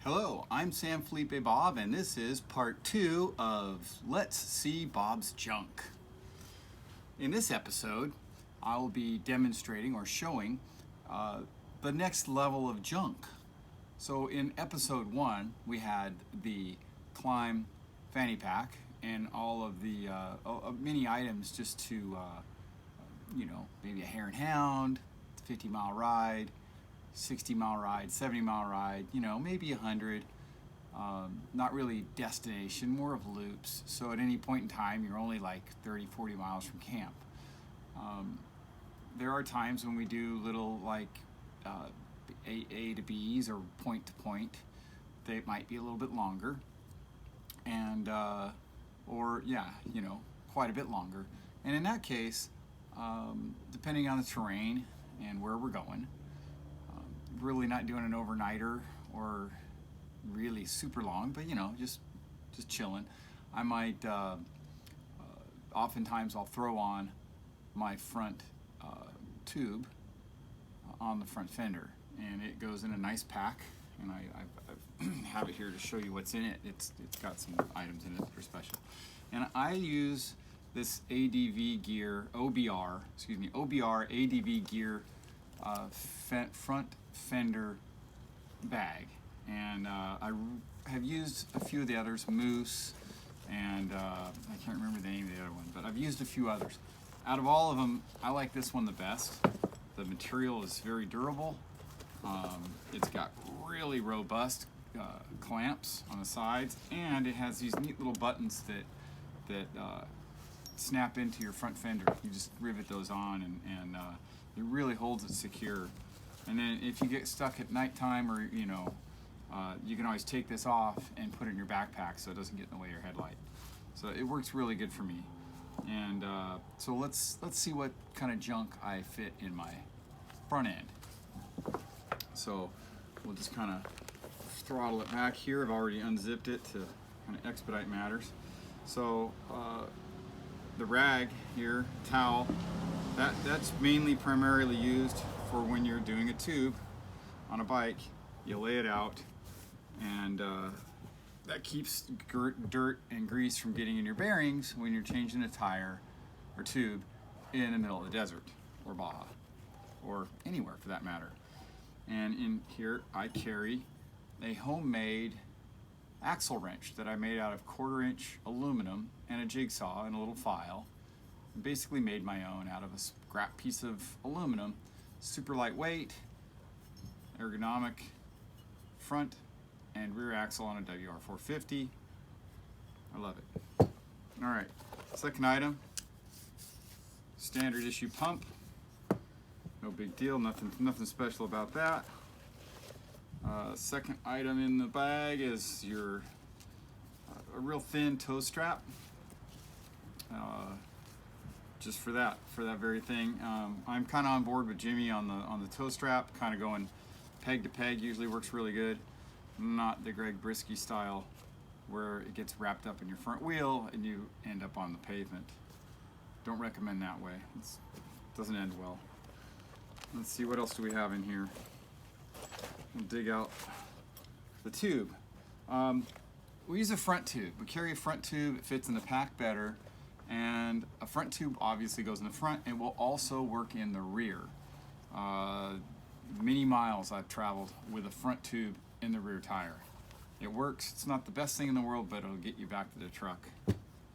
Hello, I'm Sam Felipe Bob, and this is part 2 of Let's See Bob's Junk. In this episode, I will be demonstrating or showing the next level of junk. So in episode 1, we had the Klim fanny pack and all of the many items just to, maybe a hare and hound, 50-mile ride, 60-mile ride, 70-mile ride, maybe 100. Not really destination, more of loops. So at any point in time, you're only like 30, 40 miles from camp. There are times when we do little like A to B's or point to point. They might be a little bit longer, and quite a bit longer. And in that case, depending on the terrain and where we're going, really not doing an overnighter or really super long, but just chilling. I might oftentimes I'll throw on my front tube on the front fender, and it goes in a nice pack, and I have it here to show you what's in it. It's got some items in it that are special, and I use this ADV Gear OBR ADV Gear front fender bag, and I have used a few of the others, Moose, and I can't remember the name of the other one, but I've used a few others. Out of all of them, I like this one the best. The material is very durable. It's got really robust clamps on the sides, and it has these neat little buttons that snap into your front fender. You just rivet those on, and it really holds it secure. And then if you get stuck at nighttime, or you can always take this off and put it in your backpack so it doesn't get in the way of your headlight. So it works really good for me. And so let's see what kind of junk I fit in my front end. So we'll just kind of throttle it back here. I've already unzipped it to kind of expedite matters. So the rag here, towel, that's primarily used for when you're doing a tube on a bike. You lay it out, and that keeps dirt and grease from getting in your bearings when you're changing a tire or tube in the middle of the desert or Baja, or anywhere for that matter. And in here I carry a homemade axle wrench that I made out of 1/4-inch aluminum and a jigsaw and a little file. Basically made my own out of a scrap piece of aluminum. Super lightweight, ergonomic front and rear axle on a WR450. I love it. All right, second item, standard issue pump. No big deal, nothing special about that. Second item in the bag is your a real thin toe strap. Just for that very thing. I'm kind of on board with Jimmy on the toe strap, kind of going peg to peg. Usually works really good. Not the Greg Brisky style, where it gets wrapped up in your front wheel and you end up on the pavement. Don't recommend that way. It doesn't end well. Let's see, what else do we have in here? We'll dig out the tube. We use a front tube. We carry a front tube. It fits in the pack better. And a front tube obviously goes in the front. It will also work in the rear. Many miles I've traveled with a front tube in the rear tire. It works. It's not the best thing in the world, but it'll get you back to the truck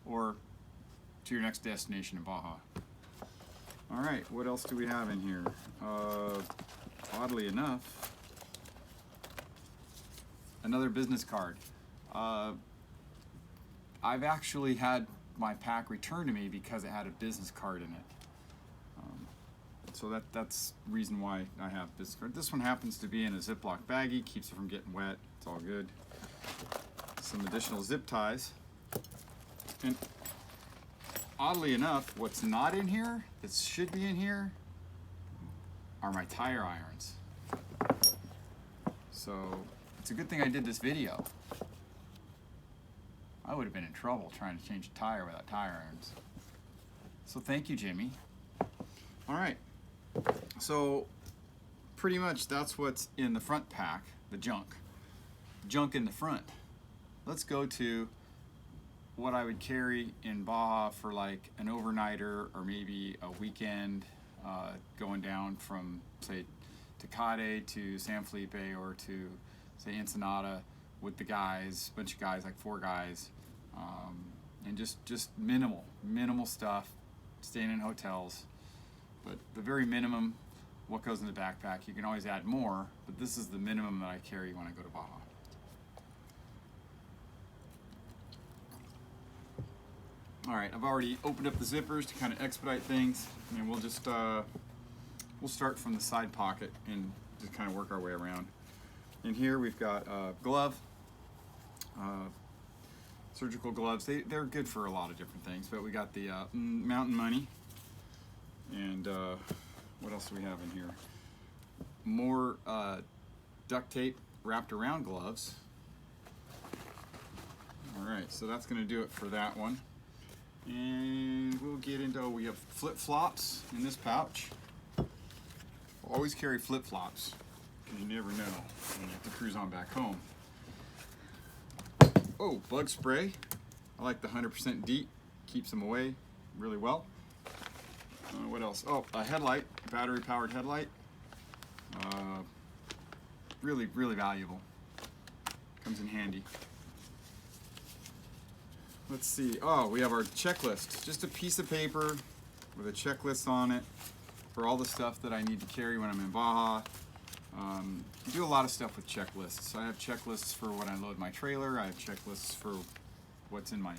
or to your next destination in Baja. All right, what else do we have in here? Oddly enough, another business card. I've actually had my pack returned to me because it had a business card in it. So that's the reason why I have this card. This one happens to be in a Ziploc baggie, keeps it from getting wet. It's all good. Some additional zip ties. And oddly enough, what's not in here, that should be in here, are my tire irons. So it's a good thing I did this video. I would have been in trouble trying to change a tire without tire irons. So thank you, Jimmy. All right, so pretty much that's what's in the front pack, the junk. junk in the front. Let's go to what I would carry in Baja for like an overnighter or maybe a weekend, going down from say Tecate to San Felipe or to say Ensenada with the guys, bunch of guys, like 4 guys, and just minimal stuff, staying in hotels, but the very minimum, what goes in the backpack. You can always add more, but this is the minimum that I carry when I go to Baja. All right, I've already opened up the zippers to kind of expedite things, and we'll just we'll start from the side pocket and just kind of work our way around. In here we've got glove, surgical gloves. They're good for a lot of different things, but we got the Mountain Money, and what else do we have in here? More duct tape wrapped around gloves. All right, so that's going to do it for that one. And we'll get into, we have flip-flops in this pouch. Always carry flip-flops, because you never know when you have to cruise on back home. Oh, bug spray. I like the 100% DEET. Keeps them away really well. What else? Oh, a headlight, battery-powered headlight. Really valuable. Comes in handy. Let's see. Oh, we have our checklist. Just a piece of paper with a checklist on it for all the stuff that I need to carry when I'm in Baja. I do a lot of stuff with checklists. I have checklists for when I load my trailer. I have checklists for what's in my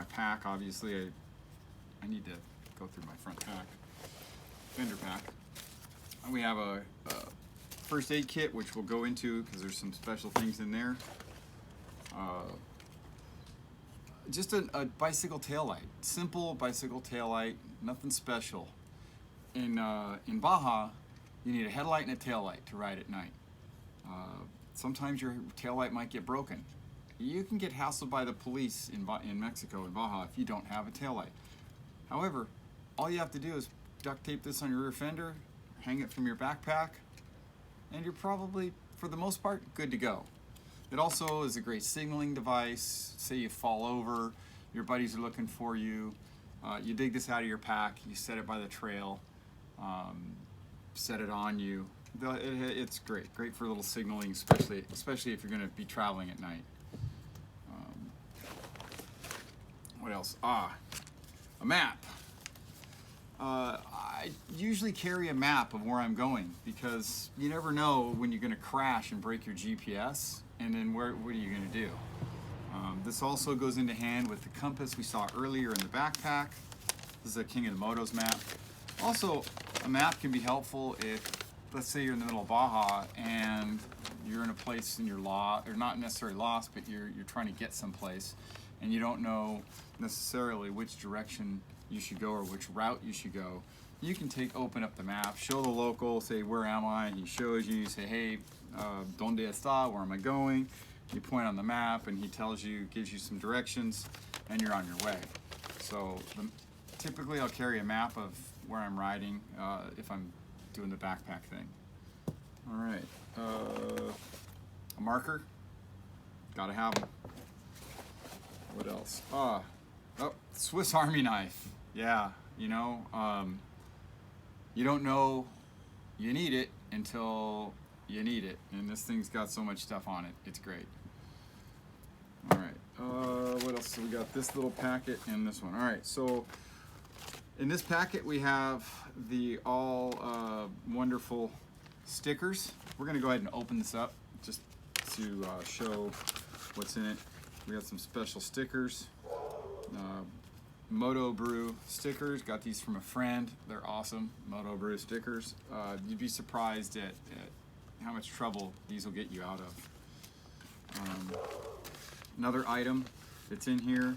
pack. Obviously, I need to go through my front pack, fender pack. And we have a first aid kit, which we'll go into because there's some special things in there. Just a bicycle taillight, simple bicycle taillight, nothing special. In Baja, you need a headlight and a taillight to ride at night. Sometimes your taillight might get broken. You can get hassled by the police in Mexico, in Baja, if you don't have a taillight. However, all you have to do is duct tape this on your rear fender, hang it from your backpack, and you're probably, for the most part, good to go. It also is a great signaling device. Say you fall over, your buddies are looking for you. You dig this out of your pack, you set it by the trail, set it on you. It's great for a little signaling, especially if you're going to be traveling at night. What else? A map. I usually carry a map of where I'm going because you never know when you're going to crash and break your GPS, and then what are you going to do? This also goes into hand with the compass we saw earlier in the backpack. This is a King of the Motos map. Also, a map can be helpful if, let's say you're in the middle of Baja and you're in a place and you're lost, or not necessarily lost, but you're trying to get someplace and you don't know necessarily which direction you should go or which route you should go. You can open up the map, show the local, say, where am I? He shows you, say, hey, donde está, where am I going? You point on the map and he tells you, gives you some directions, and you're on your way. So typically I'll carry a map of where I'm riding if I'm doing the backpack thing. All right, a marker, gotta have them. What else? Oh, Swiss Army knife. Yeah, you know, you don't know you need it until you need it, and this thing's got so much stuff on it. It's great. All right, what else? So we got this little packet and this one. All right, so in this packet we have the all wonderful stickers. We're gonna go ahead and open this up just to show what's in it. We got some special stickers. Moto Brew stickers. Got these from a friend. They're awesome. Moto Brew stickers. You'd be surprised at how much trouble these will get you out of. Another item that's in here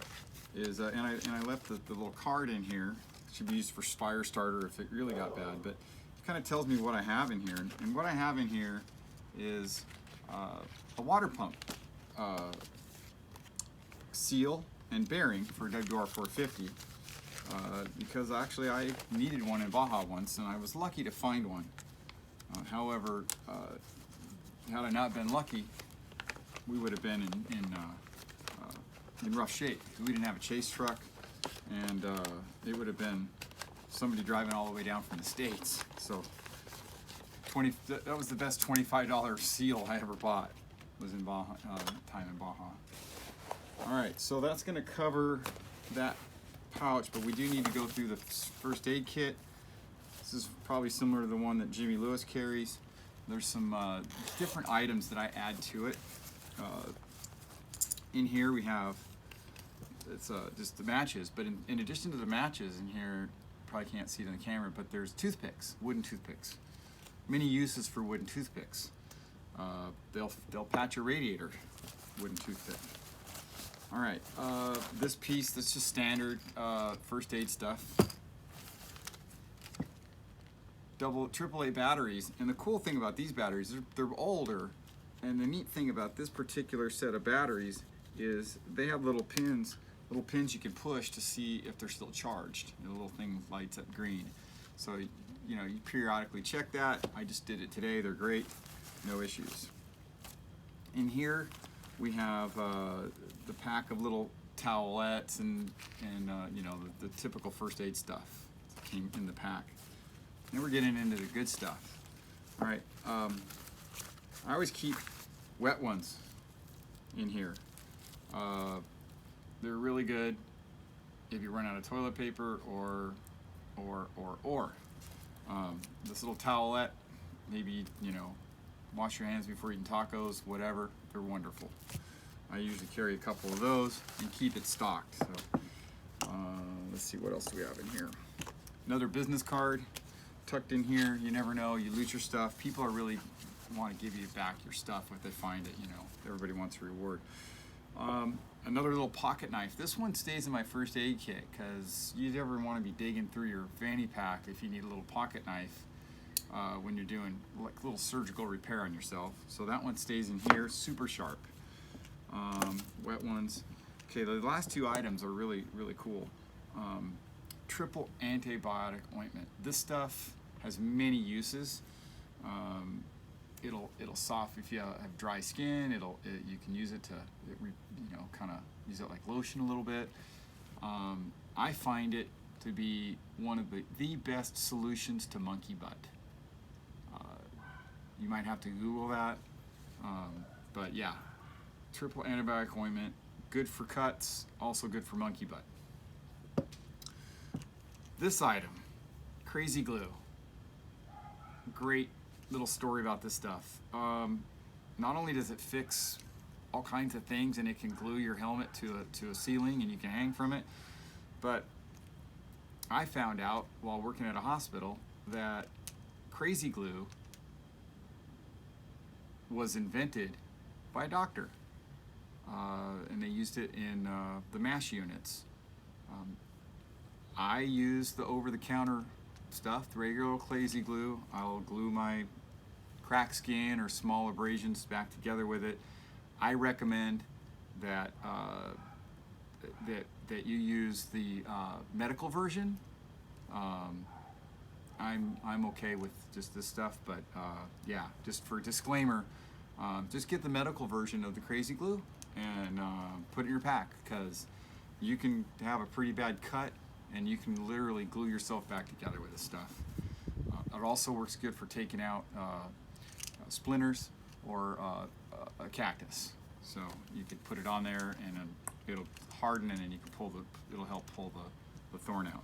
is, and I left the little card in here. It should be used for fire starter if it really got bad, but it kind of tells me what I have in here. And what I have in here is a water pump seal and bearing for WR450 because actually I needed one in Baja once and I was lucky to find one. However, had I not been lucky, we would have been in rough shape. We didn't have a chase truck, and it would have been somebody driving all the way down from the States. So that was the best $25 seal I ever bought, was in Baja, time in Baja. All right, so that's gonna cover that pouch, but we do need to go through the first aid kit. This is probably similar to the one that Jimmy Lewis carries. There's some different items that I add to it. In here we have, it's just the matches, but in addition to the matches in here, probably can't see it on the camera, but there's toothpicks, wooden toothpicks. Many uses for wooden toothpicks. They'll patch a radiator, wooden toothpick. All right, this piece, that's just standard first aid stuff. AAA batteries, and the cool thing about these batteries, they're older, and the neat thing about this particular set of batteries is they have little pins you can push to see if they're still charged. The little thing lights up green. So, you know, you periodically check that. I just did it today. They're great, no issues. In here, we have the pack of little towelettes and you know, the typical first aid stuff that came in the pack. Now we're getting into the good stuff. All right, I always keep wet ones in here. They're really good if you run out of toilet paper or this little towelette, maybe, you know, wash your hands before eating tacos, whatever. They're wonderful. I usually carry a couple of those and keep it stocked. So let's see, what else do we have in here? Another business card tucked in here. You never know, you lose your stuff. People are really want to give you back your stuff if they find it, you know. Everybody wants a reward. Another little pocket knife. This one stays in my first aid kit because you never want to be digging through your fanny pack if you need a little pocket knife when you're doing like little surgical repair on yourself. So that one stays in here, super sharp. Wet ones. Okay, the last two items are really, really cool. Triple antibiotic ointment. This stuff has many uses. It'll soften if you have dry skin. You can use it to, you know, kind of use it like lotion a little bit. I find it to be one of the best solutions to monkey butt. You might have to Google that, but yeah, triple antibiotic ointment, good for cuts, also good for monkey butt. This item, Crazy Glue. Great little story about this stuff. Not only does it fix all kinds of things, and it can glue your helmet to a ceiling and you can hang from it, but I found out while working at a hospital that Crazy Glue was invented by a doctor, and they used it in the MASH units. I use the over-the-counter stuff, the regular Crazy Glue. I'll glue my cracked skin or small abrasions back together with it. I recommend that that you use the medical version. I'm okay with just this stuff, but yeah, just for disclaimer, just get the medical version of the Crazy Glue and put it in your pack, because you can have a pretty bad cut and you can literally glue yourself back together with this stuff. It also works good for taking out splinters or a cactus. So you could put it on there and it'll harden, and then you can it'll help pull the thorn out.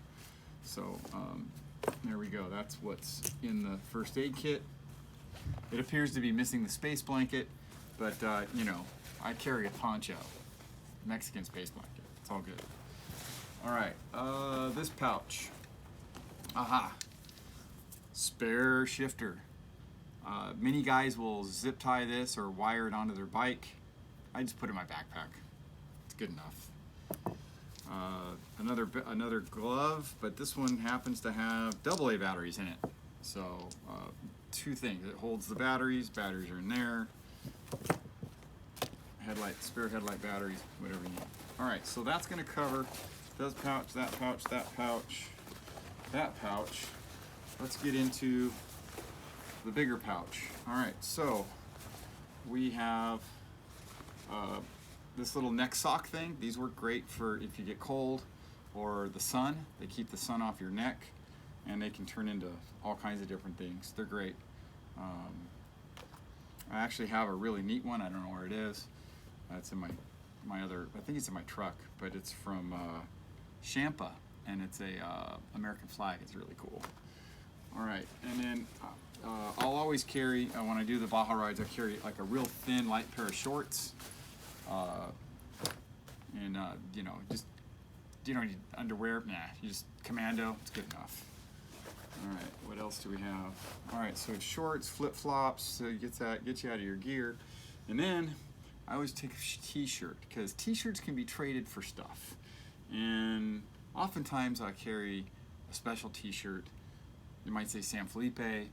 So there we go. That's what's in the first aid kit. It appears to be missing the space blanket, but you know, I carry a poncho, Mexican space blanket. It's all good. All right, this pouch. Aha, spare shifter. Many guys will zip tie this or wire it onto their bike. I just put it in my backpack. It's good enough. Another glove, but this one happens to have AA batteries in it. So two things. It holds the batteries. Batteries are in there. Spare headlight batteries, whatever you need. All right, so that's going to cover this pouch, that pouch, that pouch, that pouch. Let's get into the bigger pouch. All right, so we have this little neck sock thing. These work great for if you get cold or the sun. They keep the sun off your neck, and they can turn into all kinds of different things. They're great. I actually have a really neat one. I don't know where it is. It's in my other, I think it's in my truck, but it's from Champa, and it's a American flag. It's really cool. All right, and then I'll always carry, when I do the Baja rides, I carry like a real thin, light pair of shorts. And you know, just, you don't need underwear. Nah, you just commando, it's good enough. All right, what else do we have? All right, so it's shorts, flip-flops, so it gets you out of your gear. And then I always take a t-shirt, because t-shirts can be traded for stuff. And oftentimes I carry a special t-shirt. You might say San Felipe.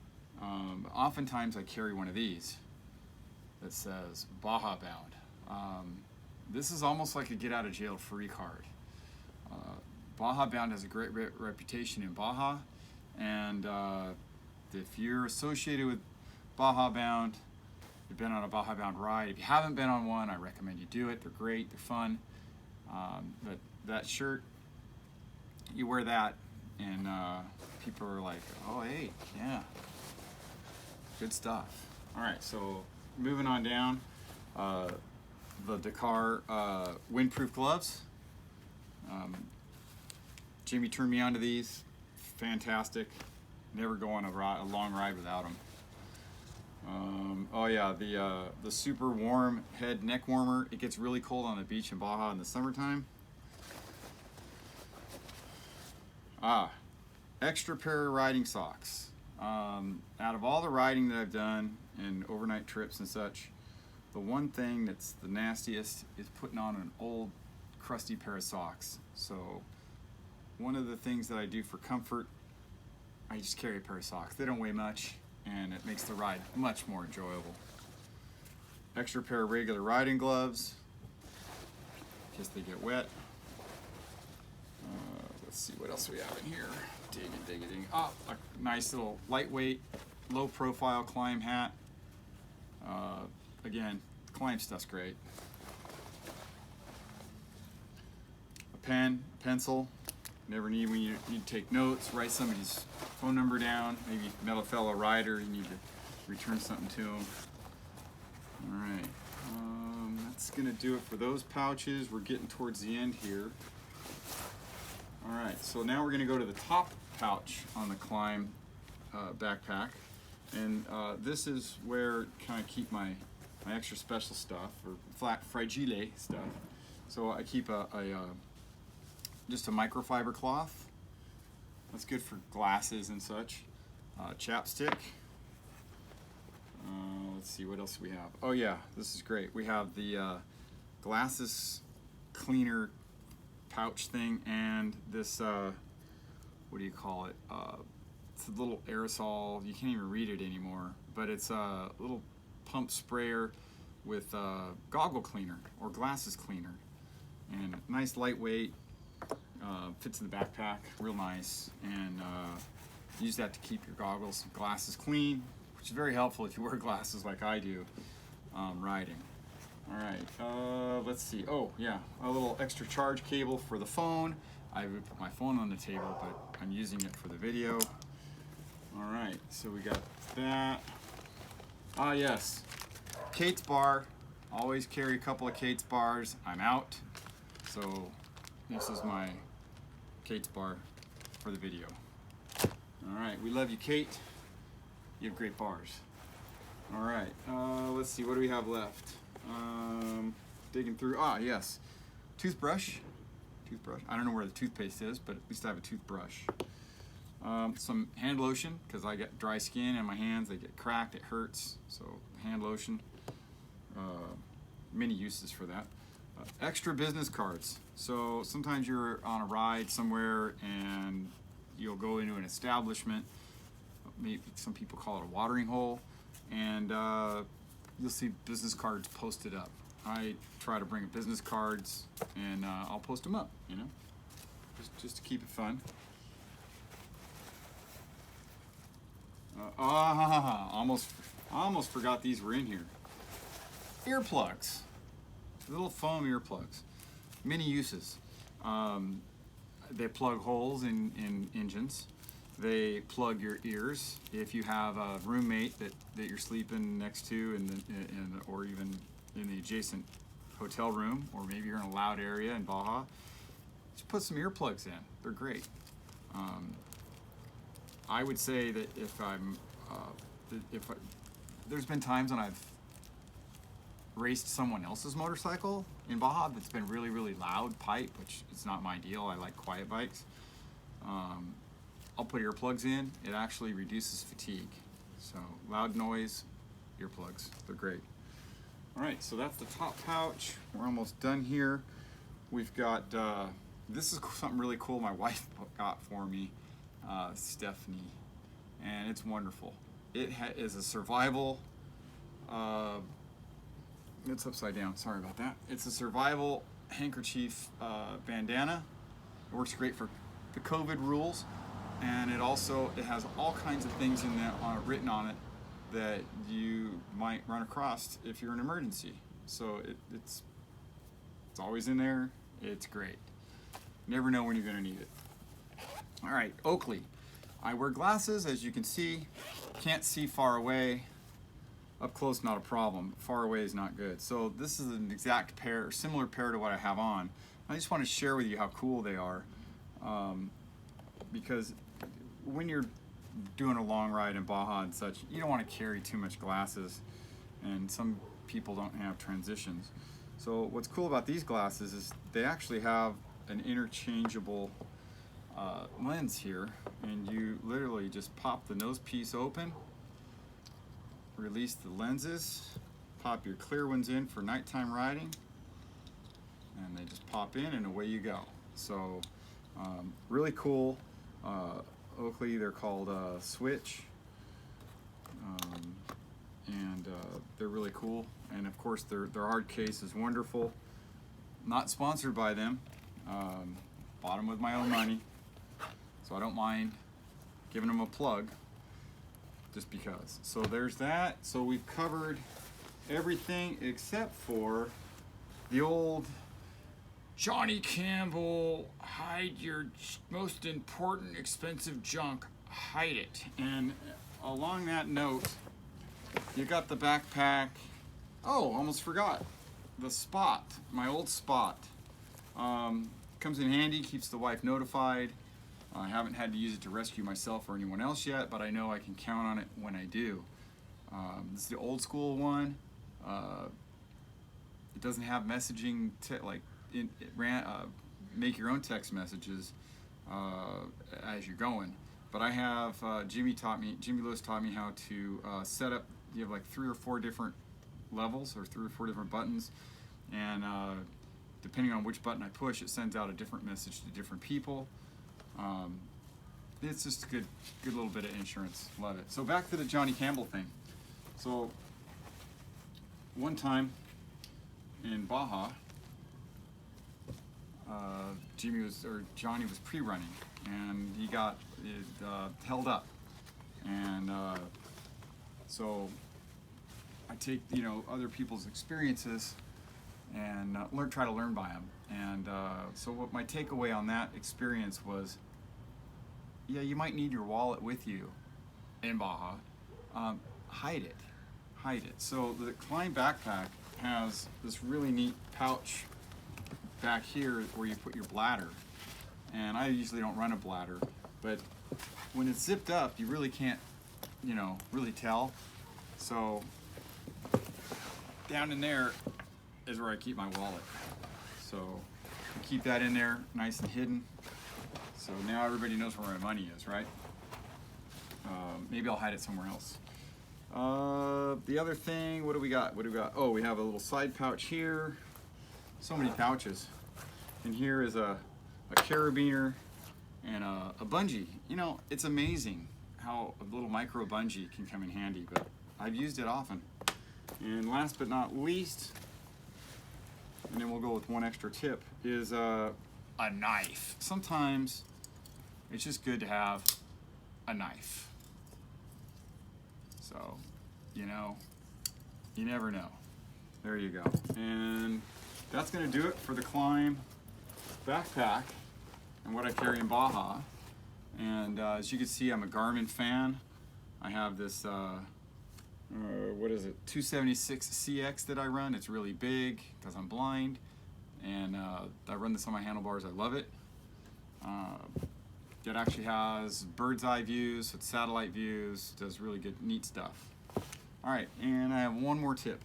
Oftentimes I carry one of these that says Baja Bound. This is almost like a get out of jail free card. Baja Bound has a great reputation in Baja, and if you're associated with Baja Bound, you've been on a Baja Bound ride. If you haven't been on one, I recommend you do it. They're great, they're fun. But that shirt, you wear that, and people are like, oh, hey, yeah, good stuff. All right, so moving on down, the Dakar windproof gloves. Jimmy turned me onto these. Fantastic. Never go on a long ride without them. Oh yeah, the super warm head neck warmer. It gets really cold on the beach in Baja in the summertime. Extra pair of riding socks. Out of all the riding that I've done and overnight trips and such, the one thing that's the nastiest is putting on an old crusty pair of socks. So one of the things that I do for comfort, I just carry a pair of socks. They don't weigh much, and it makes the ride much more enjoyable. Extra pair of regular riding gloves, in case they get wet. Let's see what else we have in here. Digging. Oh, a nice little lightweight, low profile climb hat. Again, climb stuff's great. A pen, pencil. Never need when you need to take notes, write somebody's phone number down. Maybe you met a fellow rider, you need to return something to them. All right, that's gonna do it for those pouches. We're getting towards the end here. All right, so now we're gonna go to the top pouch on the Climb backpack. And this is where kind of keep my extra special stuff, or fragile stuff. So I keep just a microfiber cloth. That's good for glasses and such. Chapstick. Let's see, what else we have? Oh yeah, this is great. We have the glasses cleaner pouch thing, and this, what do you call it? It's a little aerosol, you can't even read it anymore, but it's a little pump sprayer with goggle cleaner or glasses cleaner. And nice lightweight, fits in the backpack, real nice, and use that to keep your goggles and glasses clean, which is very helpful if you wear glasses like I do riding. All right, let's see. Oh yeah, a little extra charge cable for the phone. I would put my phone on the table, but I'm using it for the video. All right, so we got that. Ah yes, Kate's bar. Always carry a couple of Kate's bars. I'm out. So this is my Kate's bar for the video. All right, we love you, Kate. You have great bars. All right, let's see, what do we have left? Digging through, yes, toothbrush. I don't know where the toothpaste is, but at least I have a toothbrush. Some hand lotion, because I get dry skin and my hands, they get cracked, it hurts. So hand lotion, many uses for that. Extra business cards. So sometimes you're on a ride somewhere and you'll go into an establishment, maybe some people call it a watering hole, and you'll see business cards posted up. I try to bring business cards, and I'll post them up, you know, just to keep it fun. Almost forgot these were in here. Earplugs. little foam earplugs. Many uses. They plug holes in engines. They plug your ears. If you have a roommate that you're sleeping next to or even in the adjacent hotel room, or maybe you're in a loud area in Baja, just put some earplugs in. They're great. I would say that there's been times when I've raced someone else's motorcycle in Baja that's been really, really loud pipe, which is not my deal. I like quiet bikes. I'll put earplugs in. It actually reduces fatigue. So loud noise, earplugs, they're great. All right, so that's the top pouch. We're almost done here. We've got, this is something really cool my wife got for me, Stephanie, and it's wonderful. It is a survival, it's upside down, sorry about that. It's a survival handkerchief bandana. It works great for the COVID rules, and it has all kinds of things in there written on it that you might run across if you're in an emergency. So it's always in there. It's great. Never know when you're gonna need it. All right, Oakley. I wear glasses, as you can see. Can't see far away. Up close, not a problem. Far away is not good. So this is an exact pair, similar pair to what I have on. I just want to share with you how cool they are, because when you're doing a long ride in Baja and such, you don't want to carry too much glasses, and some people don't have transitions. So what's cool about these glasses is they actually have an interchangeable lens here, and you literally just pop the nose piece open, release the lenses, pop your clear ones in for nighttime riding, and they just pop in and away you go. So really cool. Oakley, they're called Switch, and they're really cool. And of course their hard case is wonderful. Not sponsored by them. Bought them with my own money, so I don't mind giving them a plug just because. So there's that. So we've covered everything except for the old Johnny Campbell, hide your most important expensive junk, hide it. And along that note, you got the backpack. Oh, almost forgot. The Spot, my old Spot. Comes in handy, keeps the wife notified. I haven't had to use it to rescue myself or anyone else yet, but I know I can count on it when I do. This is the old school one. It doesn't have messaging, make your own text messages as you're going. But I have, Jimmy Lewis taught me how to set up, you have like 3 or 4 different levels or 3 or 4 different buttons, and depending on which button I push, it sends out a different message to different people. It's just a good little bit of insurance. Love it. So back to the Johnny Campbell thing. So one time in Baja, Johnny was pre-running, and he got held up, and so I take other people's experiences and try to learn by them. And so what my takeaway on that experience was, yeah, you might need your wallet with you in Baja. Hide it. So the Klein backpack has this really neat pouch back here where you put your bladder. And I usually don't run a bladder, but when it's zipped up, you really can't, really tell. So down in there is where I keep my wallet. So I keep that in there nice and hidden. So now everybody knows where my money is, right? Maybe I'll hide it somewhere else. The other thing, what do we got? Oh, we have a little side pouch here. So many pouches. And here is a carabiner and a bungee. It's amazing how a little micro bungee can come in handy, but I've used it often. And last but not least, and then we'll go with one extra tip, is a knife. Sometimes it's just good to have a knife. So, you never know. There you go. And that's going to do it for the Klim backpack and what I carry in Baja. And as you can see, I'm a Garmin fan. I have this, what is it, 276 CX that I run. It's really big because I'm blind. And I run this on my handlebars. I love it. It actually has bird's eye views, it's satellite views, does really good, neat stuff. All right, and I have one more tip.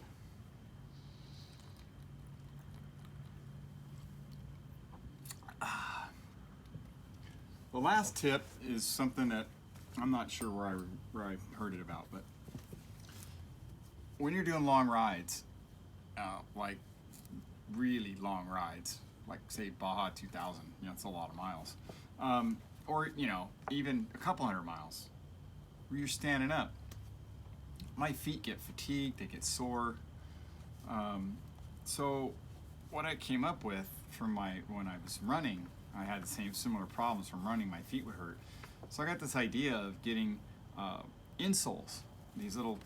The last tip is something that I'm not sure where I heard it about, but when you're doing long rides, like really long rides, like say Baja 2000, you know, it's a lot of miles, or you know, even a couple hundred miles, where you're standing up, my feet get fatigued, they get sore. So what I came up with from when I was running, I had the similar problems from running, my feet would hurt. So I got this idea of getting insoles, these little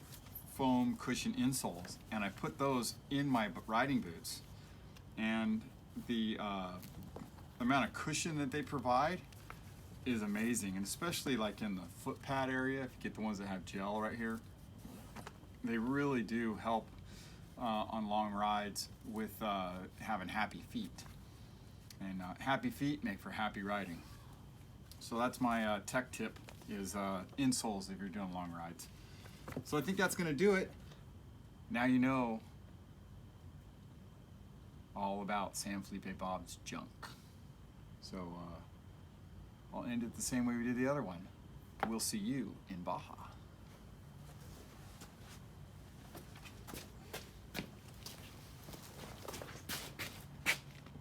foam cushion insoles, and I put those in my riding boots. And the amount of cushion that they provide is amazing, and especially like in the foot pad area, if you get the ones that have gel right here, they really do help on long rides with having happy feet. And happy feet make for happy riding. So that's my tech tip, is insoles if you're doing long rides. So I think that's going to do it. Now you know all about San Felipe Bob's junk. So I'll end it the same way we did the other one. We'll see you in Baja.